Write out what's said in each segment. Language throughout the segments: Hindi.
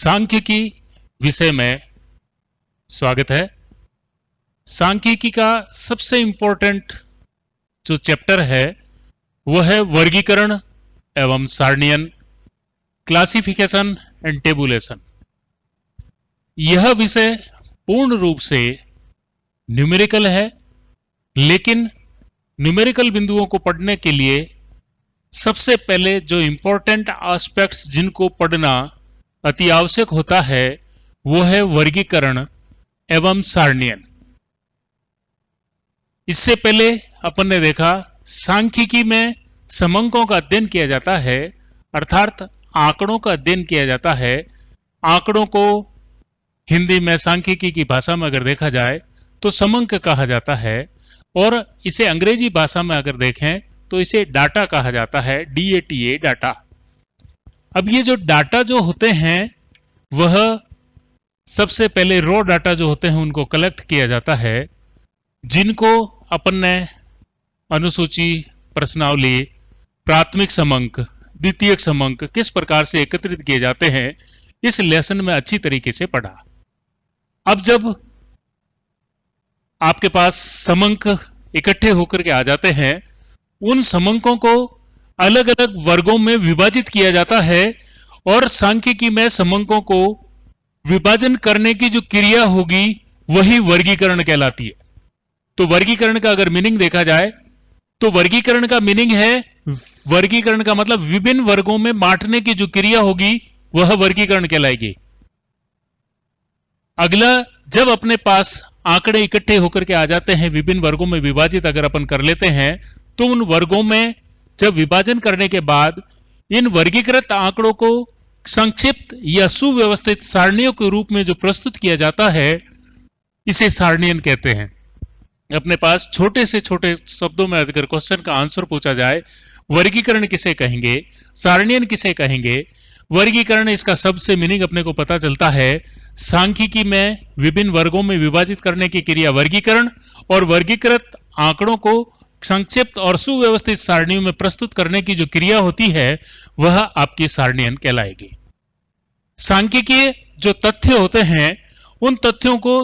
सांख्यिकी विषय में स्वागत है। सांख्यिकी का सबसे इंपॉर्टेंट जो चैप्टर है वह है वर्गीकरण एवं सारणीयन, क्लासिफिकेशन एंड टेबुलेशन। यह विषय पूर्ण रूप से न्यूमेरिकल है, लेकिन न्यूमेरिकल बिंदुओं को पढ़ने के लिए सबसे पहले जो इंपॉर्टेंट एस्पेक्ट्स जिनको पढ़ना अति आवश्यक होता है वो है वर्गीकरण एवं सारणीयन। इससे पहले अपन ने देखा सांख्यिकी में समंकों का अध्ययन किया जाता है, अर्थात आंकड़ों का अध्ययन किया जाता है। आंकड़ों को हिंदी में सांख्यिकी की भाषा में अगर देखा जाए तो समंक कहा जाता है, और इसे अंग्रेजी भाषा में अगर देखें तो इसे डाटा कहा जाता है, DATA डाटा। अब ये जो डाटा जो होते हैं वह सबसे पहले रॉ डाटा जो होते हैं उनको कलेक्ट किया जाता है, जिनको अपन ने अनुसूची, प्रश्नावली, प्राथमिक समंक, द्वितीयक समंक किस प्रकार से एकत्रित किए जाते हैं इस लेसन में अच्छी तरीके से पढ़ा। अब जब आपके पास समंक इकट्ठे होकर के आ जाते हैं, उन समंकों को अलग अलग वर्गों में विभाजित किया जाता है, और सांख्यिकी में समंकों को विभाजन करने की जो क्रिया होगी वही वर्गीकरण कहलाती है। तो वर्गीकरण का अगर मीनिंग देखा जाए तो वर्गीकरण का मीनिंग है, वर्गीकरण का मतलब विभिन्न वर्गों में बांटने की जो क्रिया होगी वह वर्गीकरण कहलाएगी। अगला, जब अपने पास आंकड़े इकट्ठे होकर के आ जाते हैं, विभिन्न वर्गों में विभाजित अगर अपन कर लेते हैं, तो उन वर्गों में जब विभाजन करने के बाद इन वर्गीकृत आंकड़ों को संक्षिप्त या सुव्यवस्थित सारणियों के रूप में जो प्रस्तुत किया जाता है इसे सारणीयन कहते हैं। अपने पास छोटे से छोटे शब्दों में अगर क्वेश्चन का आंसर पूछा जाए, वर्गीकरण किसे कहेंगे, सारणीयन किसे कहेंगे। वर्गीकरण, इसका सबसे मीनिंग अपने को पता चलता है, सांख्यिकी में विभिन्न वर्गों में विभाजित करने की क्रिया वर्गीकरण, और वर्गीकृत आंकड़ों को संक्षिप्त और सुव्यवस्थित सारणियों में प्रस्तुत करने की जो क्रिया होती है वह आपकी सारणीयन कहलाएगी। सांख्यिकीय जो तथ्य होते हैं उन तथ्यों को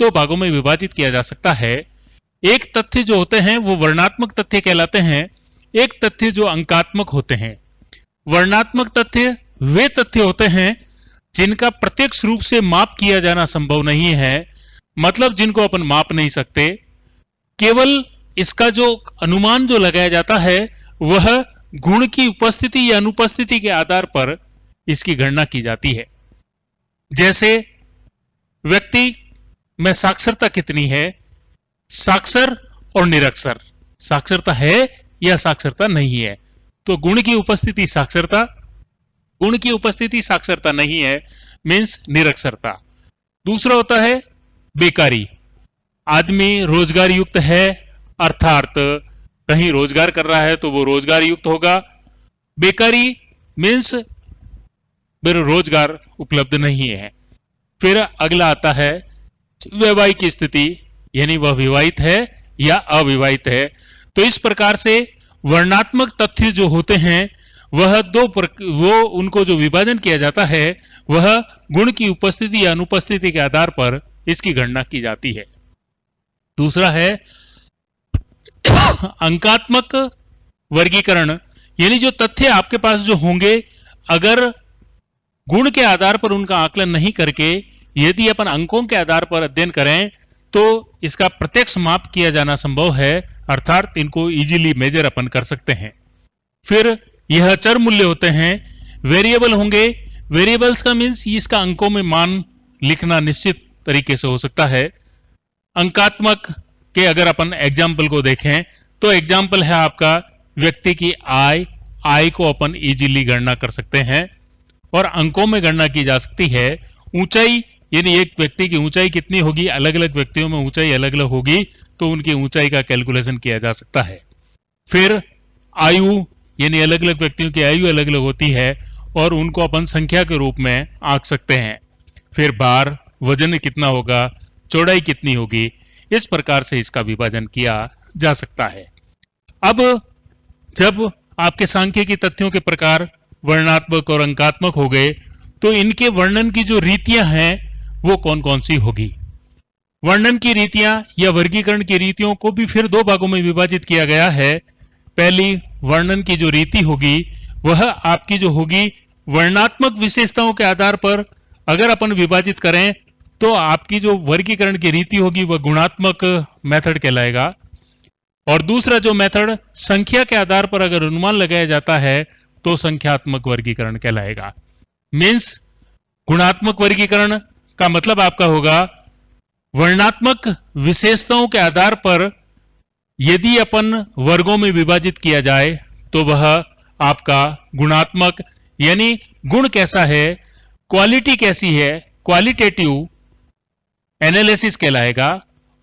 दो भागों में विभाजित किया जा सकता है। एक तथ्य जो होते हैं वो वर्णनात्मक तथ्य कहलाते हैं, एक तथ्य जो अंकात्मक होते हैं। वर्णनात्मक तथ्य वे तथ्य होते हैं जिनका प्रत्यक्ष रूप से माप किया जाना संभव नहीं है, मतलब जिनको अपन माप नहीं सकते। केवल इसका जो अनुमान जो लगाया जाता है वह गुण की उपस्थिति या अनुपस्थिति के आधार पर इसकी गणना की जाती है। जैसे व्यक्ति में साक्षरता कितनी है, साक्षर और निरक्षर, साक्षरता है या साक्षरता नहीं है, तो गुण की उपस्थिति साक्षरता, गुण की उपस्थिति साक्षरता नहीं है मीन्स निरक्षरता। दूसरा होता है बेकारी, आदमी रोजगार युक्त है, अर्थात कहीं रोजगार कर रहा है तो वो रोजगार युक्त होगा। बेकारी मीन्स रोजगार उपलब्ध नहीं है। फिर अगला आता है वैवाहिक स्थिति, यानी वह विवाहित है या अविवाहित है। तो इस प्रकार से वर्णनात्मक तथ्य जो होते हैं वह वो उनको जो विभाजन किया जाता है वह गुण की उपस्थिति या अनुपस्थिति के आधार पर इसकी गणना की जाती है। दूसरा है अंकात्मक वर्गीकरण, यानी जो तथ्य आपके पास जो होंगे, अगर गुण के आधार पर उनका आकलन नहीं करके यदि अपन अंकों के आधार पर अध्ययन करें तो इसका प्रत्यक्ष माप किया जाना संभव है, अर्थात इनको इजीली मेजर अपन कर सकते हैं। फिर यह चर मूल्य होते हैं, वेरिएबल होंगे। वेरिएबल्स का मीन्स इसका अंकों में मान लिखना निश्चित तरीके से हो सकता है। अंकात्मक के अगर अपन एग्जाम्पल को देखें तो एग्जाम्पल है आपका व्यक्ति की आय को अपन इजीली गणना कर सकते हैं और अंकों में गणना की जा सकती है। ऊंचाई, यानी एक व्यक्ति की ऊंचाई कितनी होगी, अलग अलग व्यक्तियों में ऊंचाई अलग अलग होगी तो उनकी ऊंचाई का कैलकुलेशन किया जा सकता है। फिर आयु, यानी अलग अलग व्यक्तियों की आयु अलग अलग होती है और उनको अपन संख्या के रूप में आंक सकते हैं। फिर भार, वजन कितना होगा, चौड़ाई कितनी होगी, इस प्रकार से इसका विभाजन किया जा सकता है। अब जब आपके सांख्यिकी तथ्यों के प्रकार वर्णनात्मक और अंकात्मक हो गए तो इनके वर्णन की जो रीतियां हैं वो कौन कौन सी होगी। वर्णन की रीतियां या वर्गीकरण की रीतियों को भी फिर दो भागों में विभाजित किया गया है। पहली वर्णन की जो रीति होगी वह आपकी जो होगी वर्णात्मक विशेषताओं के आधार पर अगर अपन विभाजित करें तो आपकी जो वर्गीकरण की रीति होगी वह गुणात्मक मेथड कहलाएगा। और दूसरा जो मेथड संख्या के आधार पर अगर अनुमान लगाया जाता है तो संख्यात्मक वर्गीकरण कहलाएगा। मीन्स गुणात्मक वर्गीकरण का मतलब आपका होगा वर्णात्मक विशेषताओं के आधार पर यदि अपन वर्गों में विभाजित किया जाए तो वह आपका गुणात्मक यानी गुण कैसा है, क्वालिटी कैसी है, क्वालिटेटिव एनालिसिस कहलाएगा।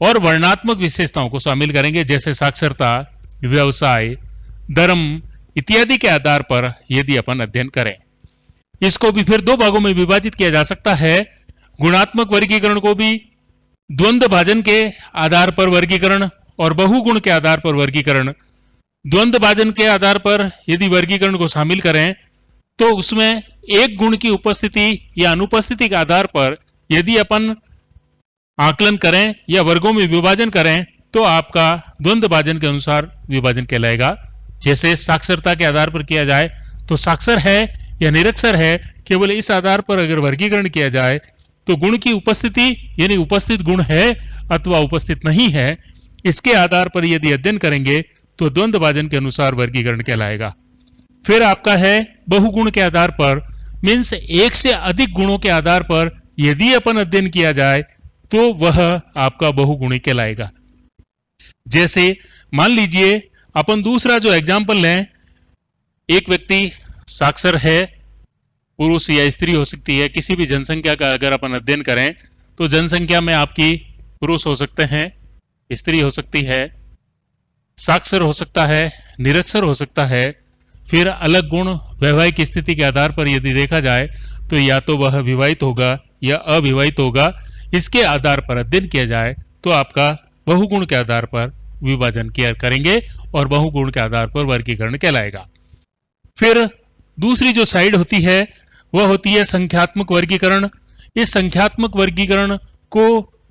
और वर्णात्मक विशेषताओं को शामिल करेंगे जैसे साक्षरता, व्यवसाय, धर्म इत्यादि के आधार पर यदि अपन अध्ययन करें। इसको भी फिर दो भागों में विभाजित किया जा सकता है। गुणात्मक वर्गीकरण को भी द्वंद्व भाजन के आधार पर वर्गीकरण और बहुगुण के आधार पर वर्गीकरण। द्वंद्व भाजन के आधार पर यदि वर्गीकरण को शामिल करें तो उसमें एक गुण की उपस्थिति या अनुपस्थिति के आधार पर यदि अपन आकलन करें या वर्गों में विभाजन करें तो आपका द्वंद्व भाजन के अनुसार विभाजन कहलाएगा। जैसे साक्षरता के आधार पर किया जाए तो साक्षर है या निरक्षर है, केवल इस आधार पर अगर वर्गीकरण किया जाए तो गुण की उपस्थिति यानी उपस्थित गुण है अथवा उपस्थित नहीं है, इसके आधार पर यदि अध्ययन करेंगे तो द्वंद्व भाजन के अनुसार वर्गीकरण कहलाएगा। फिर आपका है बहुगुण के आधार पर, मीन्स एक से अधिक गुणों के आधार पर यदि अपन अध्ययन किया जाए तो वह आपका बहुगुणी कहलाएगा। जैसे मान लीजिए अपन दूसरा जो एग्जाम्पल लें, एक व्यक्ति साक्षर है, पुरुष या स्त्री हो सकती है, किसी भी जनसंख्या का अगर अपन अध्ययन करें तो जनसंख्या में आपकी पुरुष हो सकते हैं, स्त्री हो सकती है, साक्षर हो सकता है, निरक्षर हो सकता है। फिर अलग गुण वैवाहिक स्थिति के आधार पर यदि देखा जाए तो या तो वह विवाहित होगा या अविवाहित होगा। इसके आधार पर अध्ययन किया जाए तो आपका बहुगुण के आधार पर विभाजन किया करेंगे और बहुगुण के आधार पर वर्गीकरण कहलाएगा। फिर दूसरी जो साइड होती है वह होती है संख्यात्मक वर्गीकरण। इस संख्यात्मक वर्गीकरण को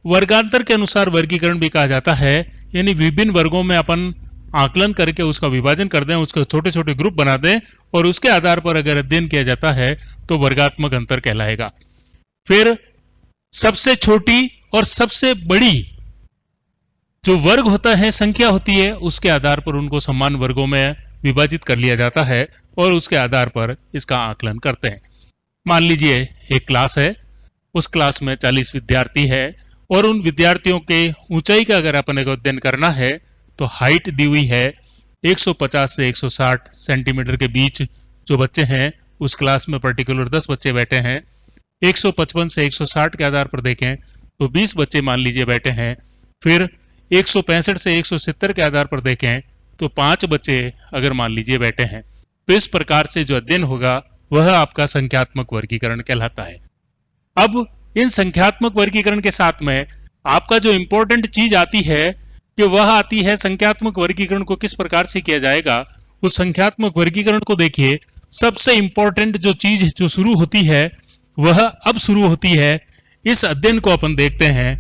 वर्गांतर के अनुसार वर्गीकरण भी कहा जाता है, यानी विभिन्न वर्गों में अपन आकलन करके उसका विभाजन कर दें, उसके छोटे छोटे ग्रुप बना दें और उसके आधार पर अगर अध्ययन किया जाता है तो वर्गात्मक अंतर कहलाएगा। फिर सबसे छोटी और सबसे बड़ी जो वर्ग होता है, संख्या होती है, उसके आधार पर उनको समान वर्गों में विभाजित कर लिया जाता है और उसके आधार पर इसका आकलन करते हैं। मान लीजिए एक क्लास है, उस क्लास में 40 विद्यार्थी है और उन विद्यार्थियों के ऊंचाई का अगर अपन को अध्ययन करना है तो हाइट दी हुई है 150 से 160 सेंटीमीटर के बीच जो बच्चे हैं उस क्लास में पर्टिकुलर 10 बच्चे बैठे हैं। 155 से 160 के आधार पर देखें तो 20 बच्चे मान लीजिए बैठे हैं। फिर 165 से 170 के आधार पर देखें तो 5 बच्चे अगर मान लीजिए बैठे हैं। तो इस प्रकार से जो अध्ययन होगा वह आपका संख्यात्मक वर्गीकरण कहलाता है। अब इन संख्यात्मक वर्गीकरण के साथ में आपका जो इंपॉर्टेंट चीज आती है कि वह आती है संख्यात्मक वर्गीकरण को किस प्रकार से किया जाएगा। उस संख्यात्मक वर्गीकरण को देखिए, सबसे इंपॉर्टेंट जो चीज जो शुरू होती है वह अब शुरू होती है। इस अध्ययन को अपन देखते हैं